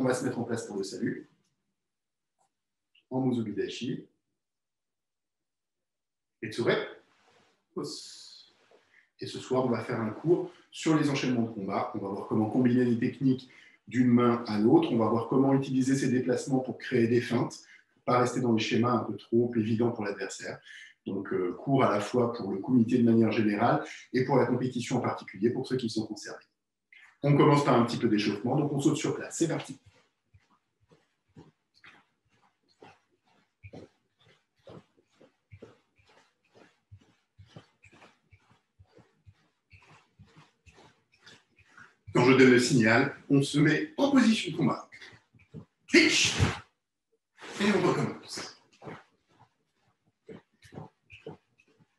va se mettre en place pour le salut. En Musubidashi. Et Tsure. Et ce soir, on va faire un cours sur les enchaînements de combat. On va voir comment combiner les techniques d'une main à l'autre. On va voir comment utiliser ces déplacements pour créer des feintes, pour ne pas rester dans des schémas un peu trop évidents pour l'adversaire. Donc, cours à la fois pour le comité de manière générale et pour la compétition en particulier, pour ceux qui sont concernés. On commence par un petit peu d'échauffement, donc on saute sur place. C'est parti. Quand je donne le signal, on se met en position de combat. Hitch. Et on recommence.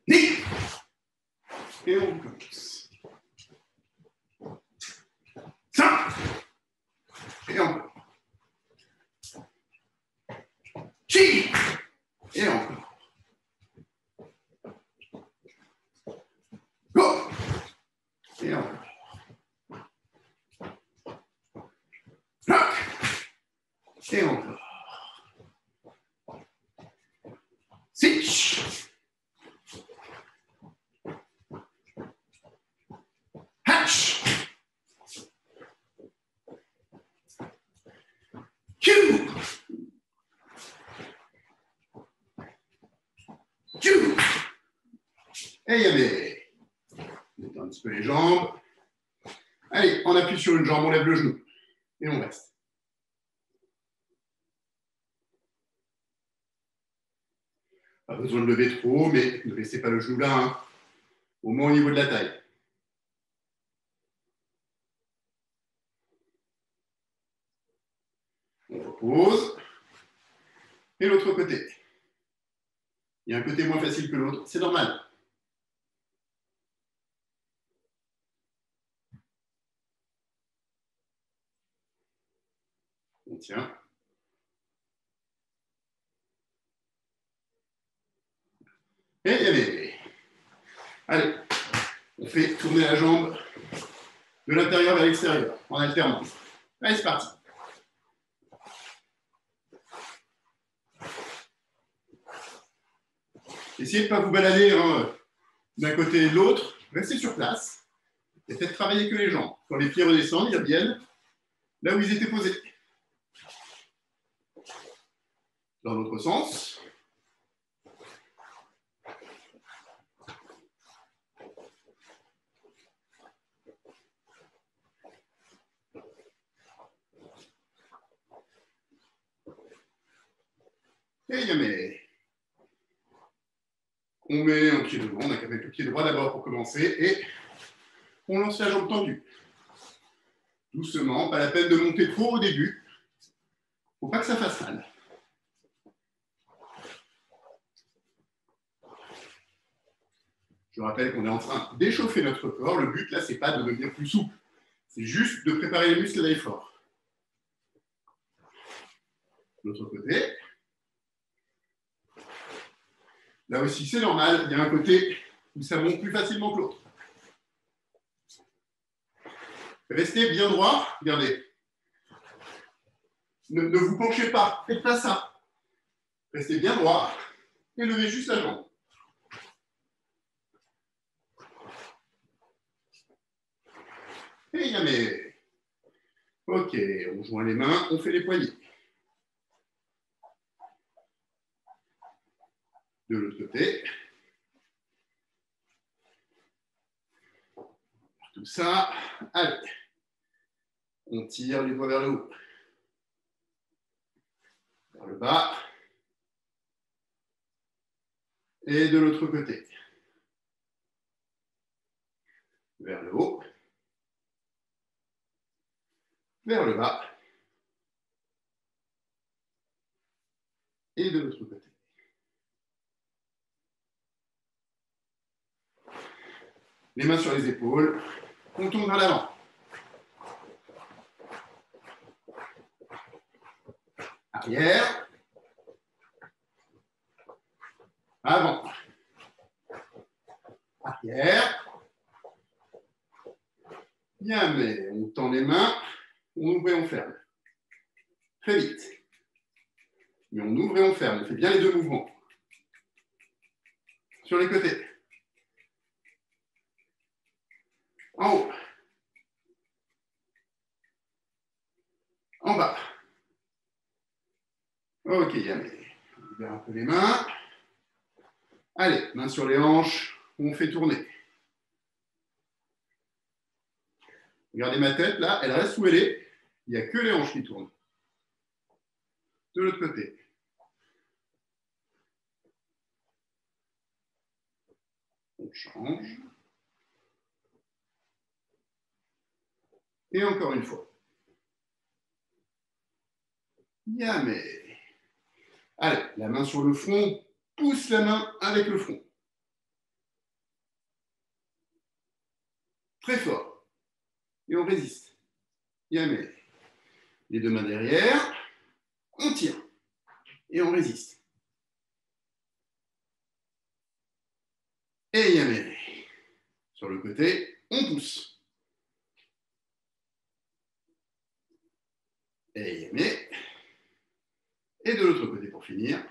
Nick. Et on recommence. Ça. Et encore. Chi. Et encore. Go. Et encore. Et encore. Sitch. Hatch. Q. Q. Et yamé. On détend un petit peu les jambes. Allez, on appuie sur une jambe, on lève le genou. Et on reste. Pas besoin de lever trop, mais ne laissez pas le genou là, hein. Au moins au niveau de la taille. On repose. Et l'autre côté. Il y a un côté moins facile que l'autre, c'est normal. On tient. Et allez. Allez, on fait tourner la jambe de l'intérieur vers l'extérieur, en alternance. Allez, c'est parti. Essayez de ne pas vous balader hein, d'un côté et de l'autre. Restez sur place. Et faites travailler que les jambes. Quand les pieds redescendent, ils reviennent là où ils étaient posés. Dans l'autre sens. Et yamé. On met un pied devant, on a qu'à mettre le pied droit d'abord pour commencer, et on lance la jambe tendue. Doucement, pas la peine de monter trop au début. Il ne faut pas que ça fasse mal. Je rappelle qu'on est en train d'échauffer notre corps. Le but, là, ce n'est pas de devenir plus souple. C'est juste de préparer les muscles à l'effort. De l'autre côté. Là aussi, c'est normal. Il y a un côté où ça monte plus facilement que l'autre. Restez bien droit. Regardez. Ne vous penchez pas. Faites pas ça. Restez bien droit et levez juste la jambe. Et yamé. Ok, on joint les mains, on fait les poignets. De l'autre côté. Tout ça. Allez. On tire les doigts vers le haut. Vers le bas. Et de l'autre côté. Vers le haut. Vers le bas. Et de l'autre côté. Les mains sur les épaules. On tourne vers l'avant. Arrière. Avant. Arrière. Bien, mais on tend les mains. On ouvre et on ferme. très vite. Mais on ouvre et on ferme. On fait bien les deux mouvements. Sur les côtés. En haut. En bas. Ok, Yamé. On libère un peu les mains. Allez, main sur les hanches. On fait tourner. Regardez ma tête, là, elle reste où elle est. Il n'y a que les hanches qui tournent. De l'autre côté. On change. Et encore une fois. Yamé. Allez, la main sur le front. Pousse la main avec le front. Très fort. Et on résiste. Yamé. Les deux mains derrière. On tire. Et on résiste. Et Yamé. Sur le côté, on pousse. Et Yamé. Et de l'autre côté pour finir.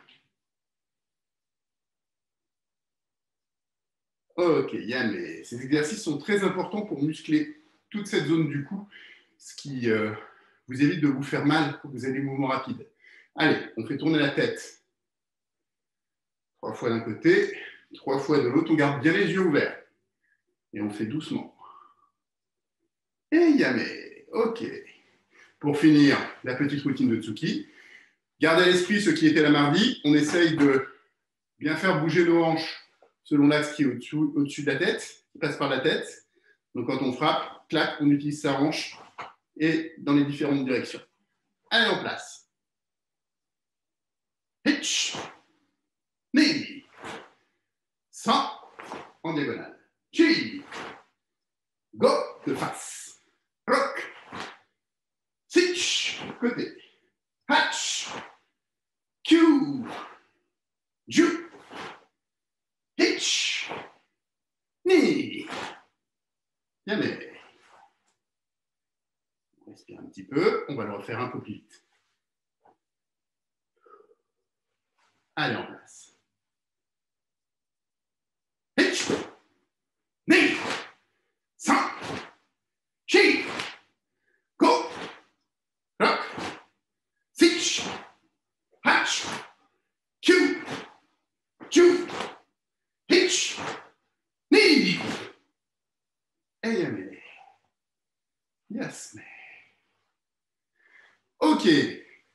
Ok, Yamé. Ces exercices sont très importants pour muscler toute cette zone du cou, ce qui vous évite de vous faire mal quand vous avez des mouvements rapides. Allez, on fait tourner la tête. 3 fois d'un côté, 3 fois de l'autre. On garde bien les yeux ouverts. Et on fait doucement. Et Yamé. Ok. Pour finir, la petite routine de Tsuki. Gardez à l'esprit ce qui était la mardi. On essaye de bien faire bouger nos hanches selon l'axe qui est au-dessus de la tête, qui passe par la tête. Donc quand on frappe, clac, on utilise sa hanche et dans les différentes directions. Allez, en place. Hitch. Ni. 100 en diagonale. Chi. Go de face. Rock. Sitch. Côté. Hatch. Q. Ju. Hitch. Ni. Yamé. On respire un petit peu. On va le refaire un peu plus vite. Allez, en place. Hitch. Ni. 100. Chi. Go. Rock. Sitch. Hatch. Q. Ju. Hitch. Ni. Et Yamé. Yes. Ok.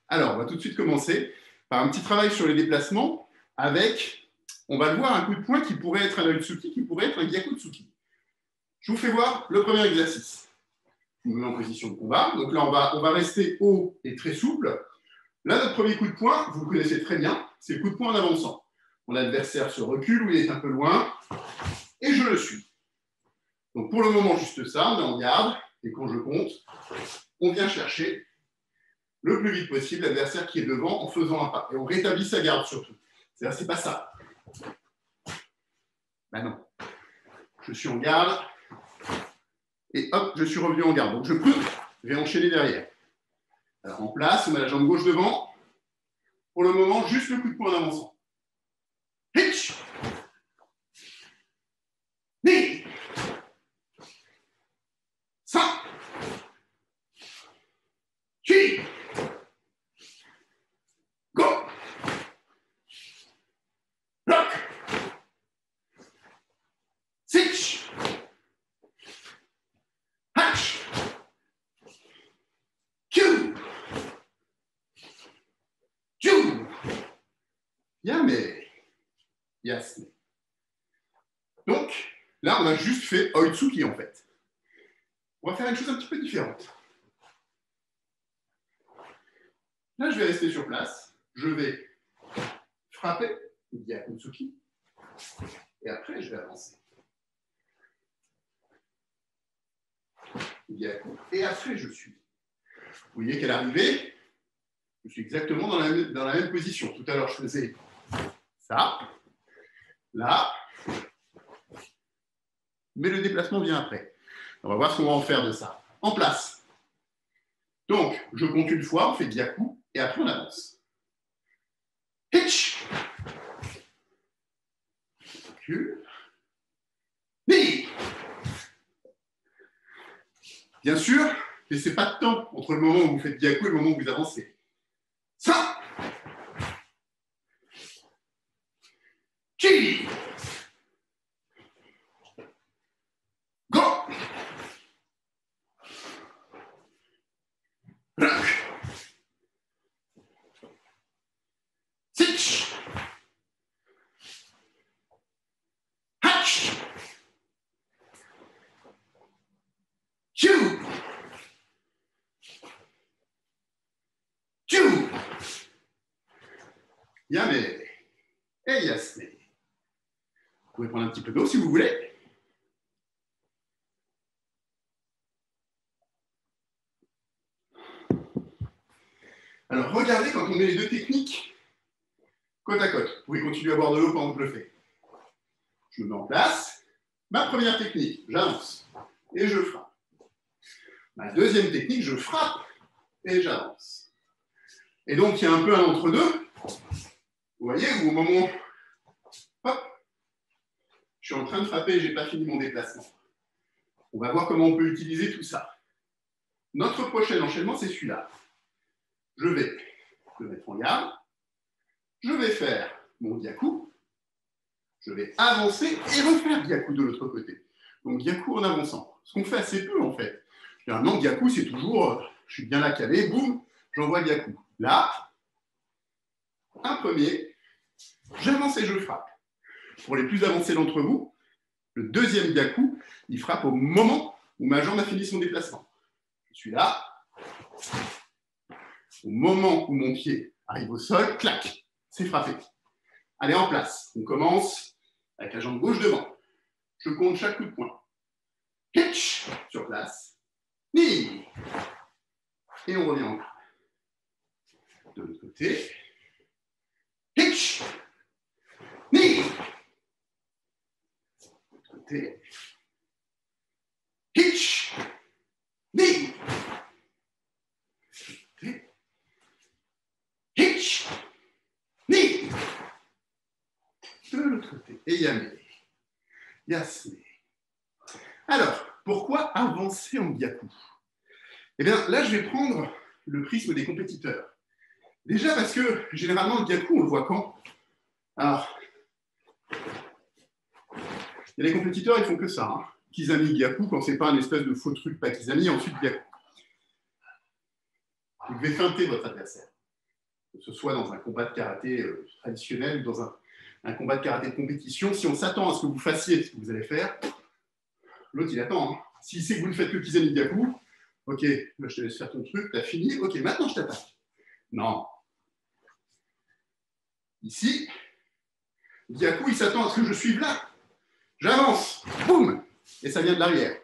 Alors, on va tout de suite commencer par un petit travail sur les déplacements avec, on va le voir, un coup de poing qui pourrait être un Oitsuki, qui pourrait être un Gyakutsuki. Je vous fais voir le premier exercice. Je me mets en position de combat. Donc là, on va rester haut et très souple. Là, notre premier coup de poing, vous le connaissez très bien, c'est le coup de poing en avançant. Mon adversaire se recule ou il est un peu loin et je le suis. Donc pour le moment, juste ça, on est en garde et quand je compte, on vient chercher le plus vite possible l'adversaire qui est devant en faisant un pas. Et on rétablit sa garde surtout. C'est-à-dire, c'est pas ça. Ben non. Je suis en garde et hop, je suis revenu en garde. Donc je peux réenchaîner derrière. Alors en place, on met la jambe gauche devant. Pour le moment, juste le coup de poing en avançant. Hitch. Ni. 100. Chi. Go. Block. Sitch. Hatch. Q. Ju. Yamé. Yasme. Donc, là, on a juste fait Oitsuki en fait. On va faire une chose un petit peu différente. Là, je vais rester sur place. Je vais frapper Gyakutsuki. Et après, je vais avancer. Gyaku. Et après, je suis. Vous voyez qu'à l'arrivée, je suis exactement dans la même position. Tout à l'heure, je faisais ça, là, mais le déplacement vient après. On va voir ce qu'on va en faire de ça. En place. Donc, je compte une fois, on fait Gyaku, Et après, on avance. Hitch. Recule. Knee. Bien sûr, laissez pas de temps entre le moment où vous faites Gyaku et le moment où vous avancez. Ça. Chi. Go. Rock. Sitch. Hatch. Chew. Chew. Yame. Et Yasne. Vous pouvez prendre un petit peu d'eau si vous voulez. Alors, regardez quand on met les deux techniques côte à côte. Vous pouvez continuer à boire de l'eau pendant que je le fais. Je me mets en place. Ma première technique, j'avance et je frappe. Ma deuxième technique, je frappe et j'avance. Et donc, il y a un peu un entre-deux. Vous voyez, où au moment, hop, je suis en train de frapper et je n'ai pas fini mon déplacement. On va voir comment on peut utiliser tout ça. Notre prochain enchaînement, c'est celui-là. Je vais me mettre en garde. Je vais faire mon Gyaku. Je vais avancer et refaire Gyaku de l'autre côté. Donc Gyaku en avançant. Ce qu'on fait assez peu en fait. Généralement, Gyaku, c'est toujours, je suis bien là calé, boum, j'envoie Gyaku. Là, un premier, j'avance et je frappe. Pour les plus avancés d'entre vous, le deuxième Gyaku, il frappe au moment où ma jambe a fini son déplacement. Je suis là. Au moment où mon pied arrive au sol, clac, c'est frappé. Allez, en place. On commence avec la jambe gauche devant. Je compte chaque coup de poing. Hitch, sur place. Knee. Et on revient en bas. De l'autre côté. Hitch. Knee. De l'autre côté. Hitch. Knee. Hitch. Knee. De l'autre côté. Et Yame. Yasne. Alors, pourquoi avancer en Gyaku? Eh bien, là, je vais prendre le prisme des compétiteurs. Déjà parce que, généralement, le Gyaku, on le voit quand? Alors, il y a des compétiteurs, ils font que ça. Hein. Kizami Gyaku, quand c'est pas un espèce de faux truc, pas Kizami, ensuite Gyaku. Vous devez feinter votre adversaire. Que ce soit dans un combat de karaté traditionnel ou dans un combat de karaté de compétition, si on s'attend à ce que vous fassiez ce que vous allez faire, l'autre, il attend. Hein. S'il sait que vous ne faites que Kizami Gyaku, ok, là, je te laisse faire ton truc, t'as fini, ok, maintenant je t'attaque. Non. Ici, Gyaku, il s'attend à ce que je suive là. J'avance, boum, et ça vient de l'arrière.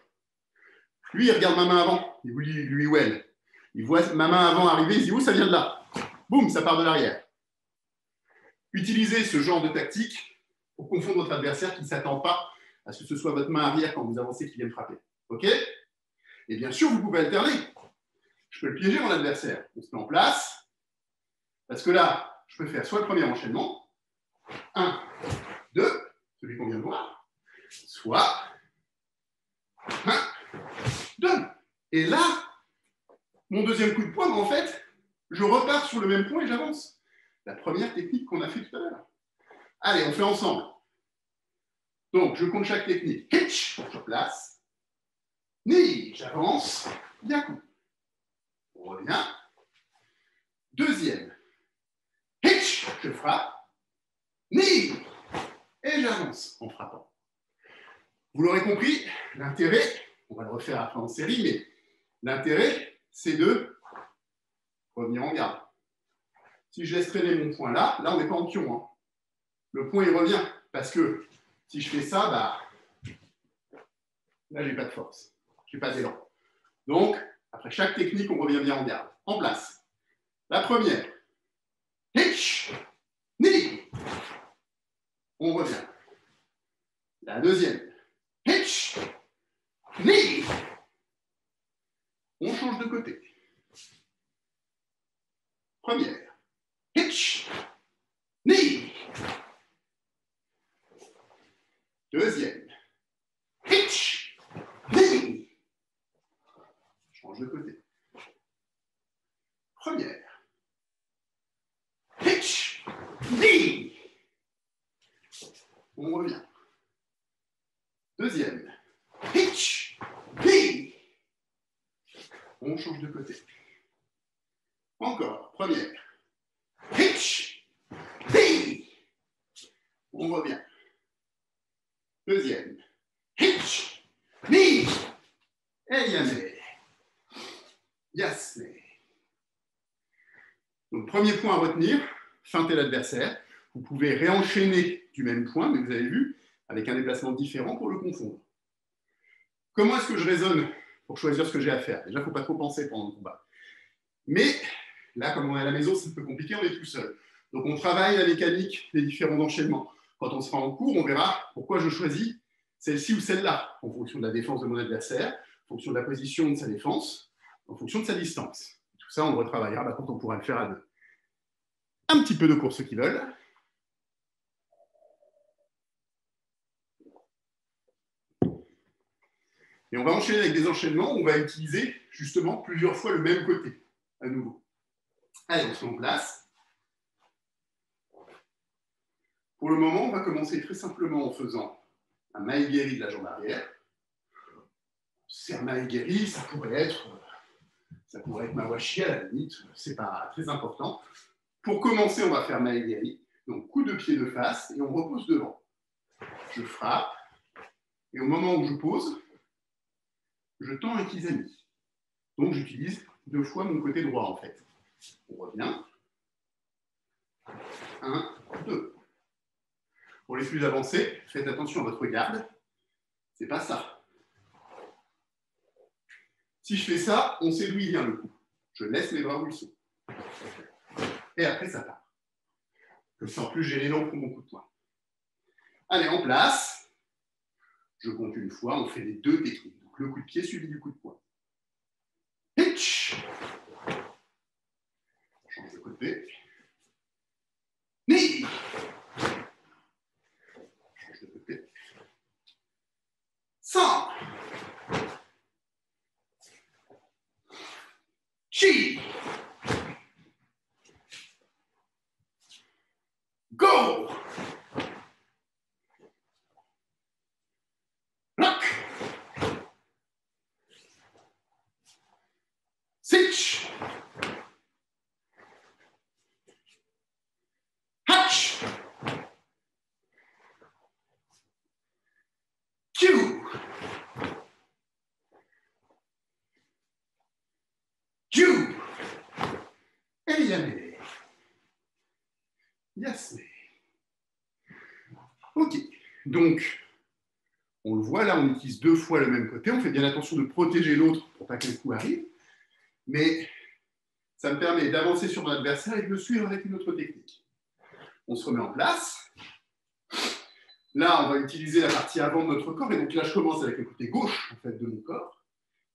Lui, il regarde ma main avant, il vous dit, lui ou elle. Il voit ma main avant arriver, il dit, où ça vient de là? Boum, ça part de l'arrière. Utilisez ce genre de tactique pour confondre votre adversaire qui ne s'attend pas à ce que ce soit votre main arrière quand vous avancez qui vienne frapper. OK? Et bien sûr, vous pouvez alterner. Je peux le piéger, mon adversaire. On se met en place. Parce que là, je peux faire soit le premier enchaînement, 1, 2, celui qu'on vient de voir, soit 1, 2. Et là, mon deuxième coup de poing, en fait, je repars sur le même point et j'avance. La première technique qu'on a fait tout à l'heure. Allez, on fait ensemble. Donc, je compte chaque technique. Hitch, sur place. Knee, j'avance. Gyaku. On revient. Deuxième. Hitch, je frappe. Knee. Et j'avance en frappant. Vous l'aurez compris, l'intérêt, on va le refaire après en série, mais l'intérêt, c'est de revenir en garde. Si je laisse traîner mon point là, là on n'est pas en pion. Hein. Le point il revient, parce que si je fais ça, bah, là j'ai pas de force, j'ai pas d'élan. Donc, après chaque technique, on revient bien en garde. En place. La première, hitch, knee. On revient. La deuxième, hitch, knee. On change de côté. Première. Hitch. Knee. Deuxième. Hitch. Knee. Change de côté. Première. Hitch. Knee. On revient. Deuxième. Hitch. Knee. On change de côté. Encore. Première. Hitch. Knee. On revient. Deuxième. Hitch. Knee. Et yamé. Yasme. Donc, premier point à retenir, feinter l'adversaire. Vous pouvez réenchaîner du même point, mais vous avez vu, avec un déplacement différent pour le confondre. Comment est-ce que je raisonne pour choisir ce que j'ai à faire? Déjà, il ne faut pas trop penser pendant le combat. Mais là, comme on est à la maison, c'est un peu compliqué, on est tout seul. Donc, on travaille la mécanique des différents enchaînements. Quand on sera en cours, on verra pourquoi je choisis celle-ci ou celle-là, en fonction de la défense de mon adversaire, en fonction de la position de sa défense, en fonction de sa distance. Tout ça, on le retravaillera quand on pourra le faire à deux. Un petit peu de cours, ceux qui veulent. Et on va enchaîner avec des enchaînements où on va utiliser justement plusieurs fois le même côté, à nouveau. Allez, on se met en place. Pour le moment, on va commencer très simplement en faisant un maegiri de la jambe arrière. C'est un maegiri, ça pourrait être mawashi à la limite, c'est pas très important. Pour commencer, on va faire maegiri, donc coup de pied de face, et on repose devant. Je frappe, et au moment où je pose, je tends un kizami. Donc j'utilise 2 fois mon côté droit en fait. On revient. 1, 2. Pour les plus avancés, faites attention à votre garde. C'est pas ça. Si je fais ça, on sait d'où il vient le coup. Je laisse mes bras où ils sont. Et après, ça part. Comme ça, en plus, j'ai l'élan pour mon coup de poing. Allez, en place. Je compte une fois, on fait les 2 techniques. Donc, le coup de pied suivi du coup de poing. Hitch. On change de côté. Knee. On change de côté. 100. Chi. Go. Lock. Sitch. Hatch. Q. Q. Et yamé. Yasme. Ok. Donc, on le voit là, on utilise 2 fois le même côté. On fait bien attention de protéger l'autre pour pas que le coup arrive. Mais ça me permet d'avancer sur mon adversaire et de le suivre avec une autre technique. On se remet en place. Là, on va utiliser la partie avant de notre corps. Et donc là, je commence avec le côté gauche en fait, de mon corps.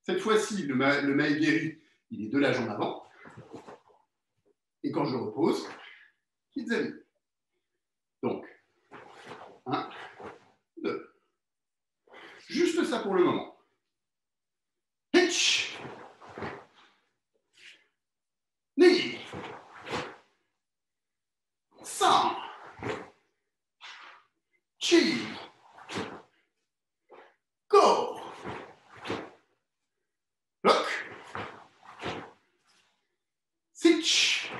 Cette fois-ci, le maegiri, il est de la jambe avant. Et quand je repose, kizami. Donc, 1, 2. Juste ça pour le moment. Hitch. Knee. 100. Chi. Go. Lock. Sitch.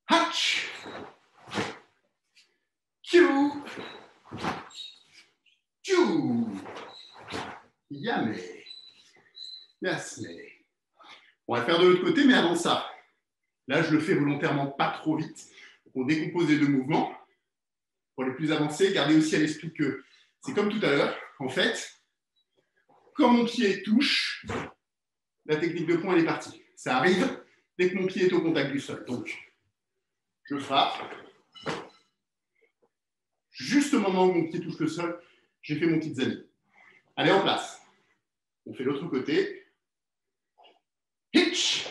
Hatch. Q. Q. Yame. Yasme. On va faire de l'autre côté, mais avant ça, là, je le fais volontairement pas trop vite. On décompose les 2 mouvements. Pour les plus avancés, gardez aussi à l'esprit que c'est comme tout à l'heure. En fait, quand mon pied touche, la technique de poing, elle est partie. Ça arrive dès que mon pied est au contact du sol. Donc, je frappe. Juste au moment où mon pied touche le sol, j'ai fait mon kizami. Allez, en place. On fait l'autre côté. Hitch.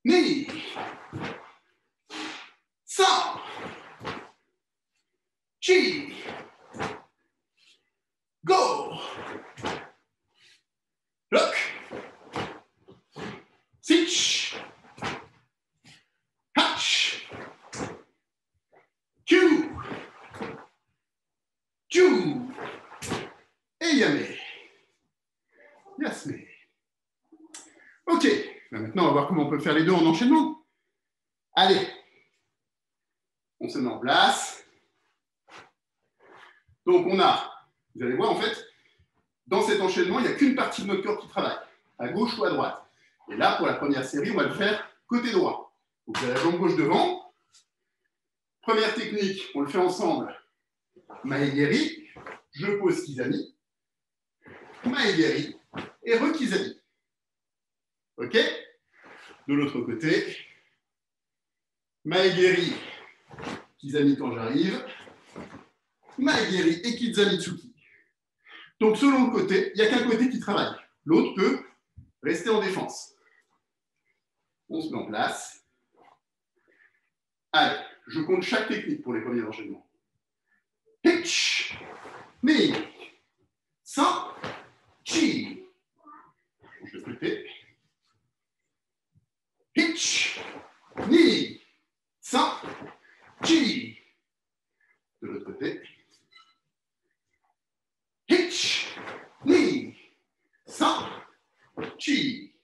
ni, san, chi, go, look, sich, hatch, Q, Ju, et yame. Yasme. Ok, maintenant on va voir comment on peut faire les deux en enchaînement. Allez, on se met en place. Donc on a, vous allez voir en fait, dans cet enchaînement, il n'y a qu'une partie de notre corps qui travaille, à gauche ou à droite. Et là, pour la première série, on va le faire côté droit. Donc vous avez la jambe gauche devant. Première technique, on le fait ensemble. Maegeri, je pose Kizami. Maegeri et re-Kizami. Ok? De l'autre côté, Maegeri, Kizami quand j'arrive. Maegeri et Kizamitsuki. Donc selon le côté, il n'y a qu'un côté qui travaille. L'autre peut rester en défense. On se met en place. Allez, je compte chaque technique pour les premiers enchaînements. Hitch, mi, san, chi. Je vais côté. Hitch, ni, san, chi. De l'autre côté. Hitch, ni, san, chi.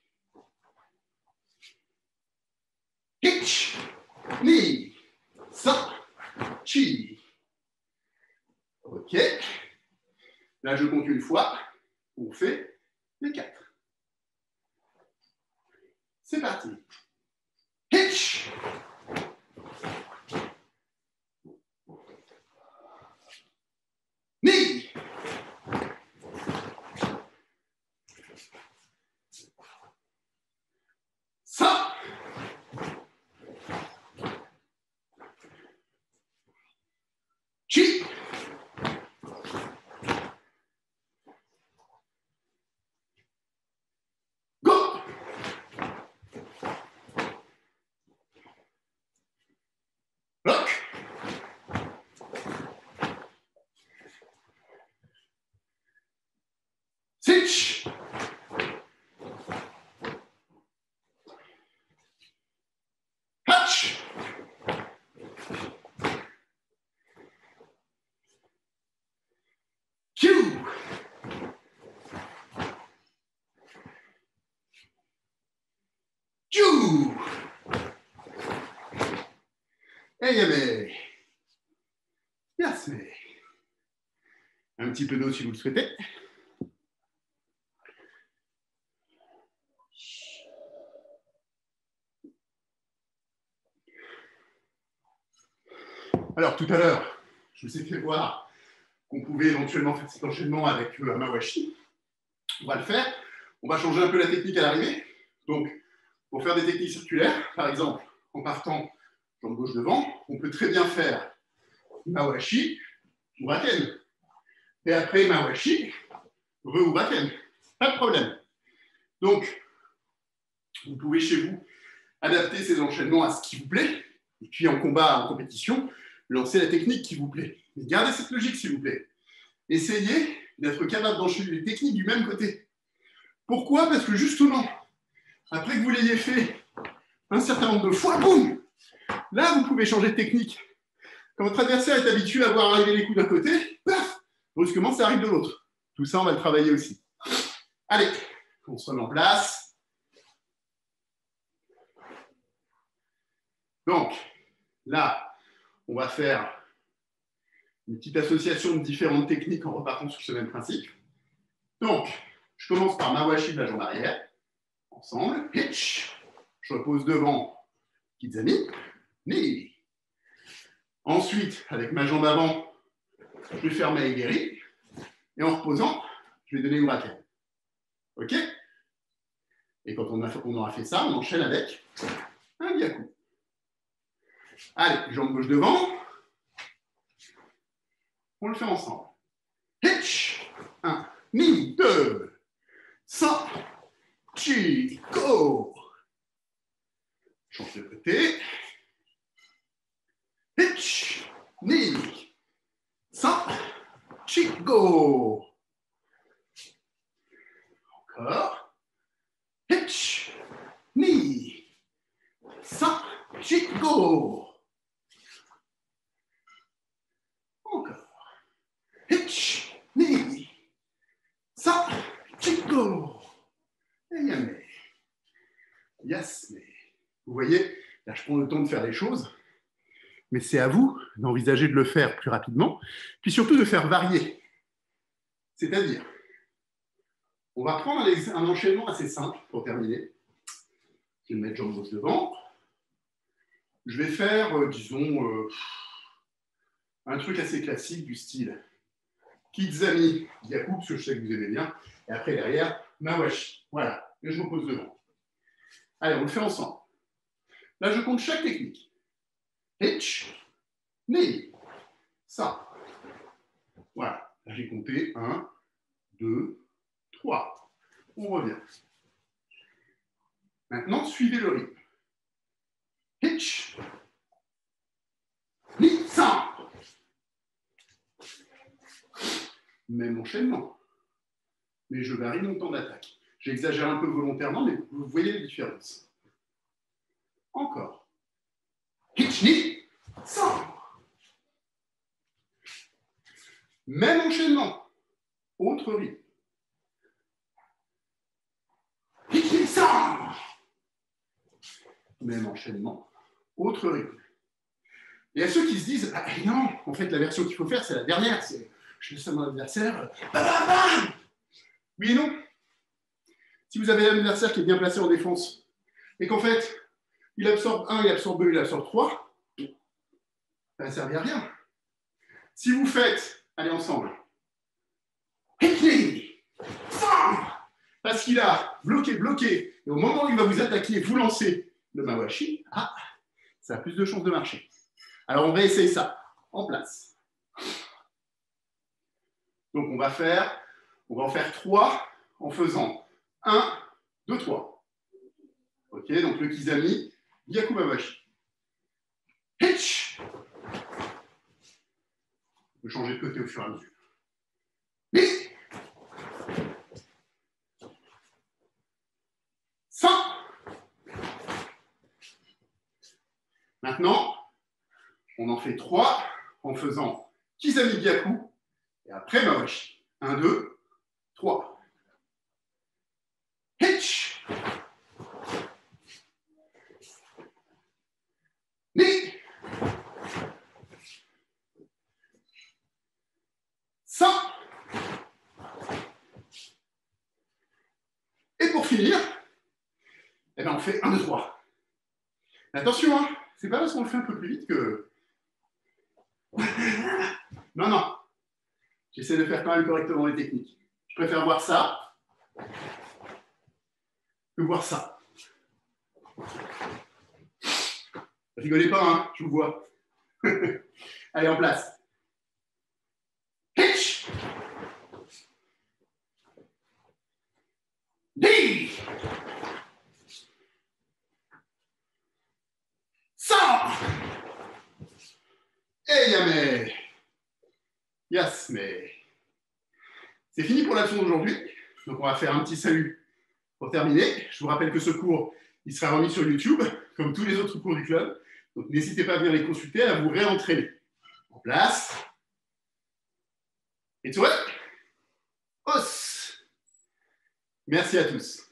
Hitch, ni, san, chi. Ok. Là, je compte une fois. On fait les 4. C'est parti. Hitch. Ni. San. Chi. Go. Lock. Sich. Hatch. Q. Ju. Et yame. Yasme. Un petit peu d'eau si vous le souhaitez. Alors, tout à l'heure, je vous ai fait voir qu'on pouvait éventuellement faire cet enchaînement avec un mawashi. On va le faire. On va changer un peu la technique à l'arrivée. Donc, pour faire des techniques circulaires, par exemple, en partant jambe gauche devant, on peut très bien faire mawashi, uraken. Et après mawashi, re-uraken. Pas de problème. Donc, vous pouvez chez vous adapter ces enchaînements à ce qui vous plaît. Et puis en combat, en compétition, lancez la technique qui vous plaît. Mais gardez cette logique, s'il vous plaît. Essayez d'être capable d'enchaîner les techniques du même côté. Pourquoi? Parce que justement, après que vous l'ayez fait un certain nombre de fois, boum, là, vous pouvez changer de technique. Quand votre adversaire est habitué à voir arriver les coups d'un côté, paf, brusquement, ça arrive de l'autre. Tout ça, on va le travailler aussi. Allez, on se remet en place. Donc, là, on va faire une petite association de différentes techniques en repartant sur ce même principe. Donc, je commence par mawashi de la jambe arrière. Ensemble, hitch. Je repose devant, kizami, ni. Ensuite, avec ma jambe avant, je vais faire maegeri. Et en reposant, je vais donner uraken. OK? Et quand on aura fait ça, on enchaîne avec un gyaku. Allez, jambe gauche devant. On le fait ensemble. Hitch. 1, ni, 2, 100, chi, go. Change de côté. Hitch, knee, 100, chick, go. Encore. Hitch, knee, 100, chick, go. Encore. Hitch, knee, 100, chick, go. Et yamé. Yes, mais vous voyez, là je prends le temps de faire les choses. Mais c'est à vous d'envisager de le faire plus rapidement, puis surtout de faire varier. C'est-à-dire, on va prendre un enchaînement assez simple pour terminer. Je vais mettre jambes devant. Je vais faire, disons, un truc assez classique du style Kizami Gyaku, parce que je sais que vous aimez bien. Et après, derrière, Mawashi. Voilà, et je me pose devant. Allez, on le fait ensemble. Là, je compte chaque technique. Hitch, knee, ça. Voilà, j'ai compté 1, 2, 3. On revient. Maintenant, suivez le rythme. Hitch, knee, ça. Même enchaînement. Mais je varie mon temps d'attaque. J'exagère un peu volontairement, mais vous voyez les différences. Encore. Hitch, knee, ça. Même enchaînement. Autre rythme. Hitch, knee, ça. Même enchaînement. Autre rythme. Et à ceux qui se disent, ah, non, en fait, la version qu'il faut faire, c'est la dernière. C'est, je laisse à mon adversaire. Oui et non. Si vous avez un adversaire qui est bien placé en défense, et qu'en fait, il absorbe 1, il absorbe 2, il absorbe 3, ça ne servir à rien. Si vous faites, allez ensemble, parce qu'il a bloqué, et au moment où il va vous attaquer, vous lancez le Mawashi, ça a plus de chances de marcher. Alors on va essayer ça, en place. Donc on va en faire 3 en faisant 1, 2, 3. Ok, donc le Kizami, Gyaku Mawashi. Hitch. On peut changer de côté au fur et à mesure. Ni. 100. Maintenant, on en fait 3 en faisant Kizami Gyaku et après Mawashi. 1, 2, 3. Hitch. Ni. 100. Et pour finir, eh ben on fait 1, 2, 3. Attention, hein, c'est pas parce qu'on le fait un peu plus vite que... Non, non. J'essaie de faire quand même correctement les techniques. Je préfère voir ça que voir ça. Rigolez pas, hein, je vous vois. Allez, en place. Hitch. D. 100. Et yamé. Yes, mais... C'est fini pour la leçon d'aujourd'hui. Donc, on va faire un petit salut pour terminer. Je vous rappelle que ce cours, il sera remis sur YouTube, comme tous les autres cours du club. Donc, n'hésitez pas à venir les consulter, à vous réentraîner. En place. Et toi, os. Merci à tous.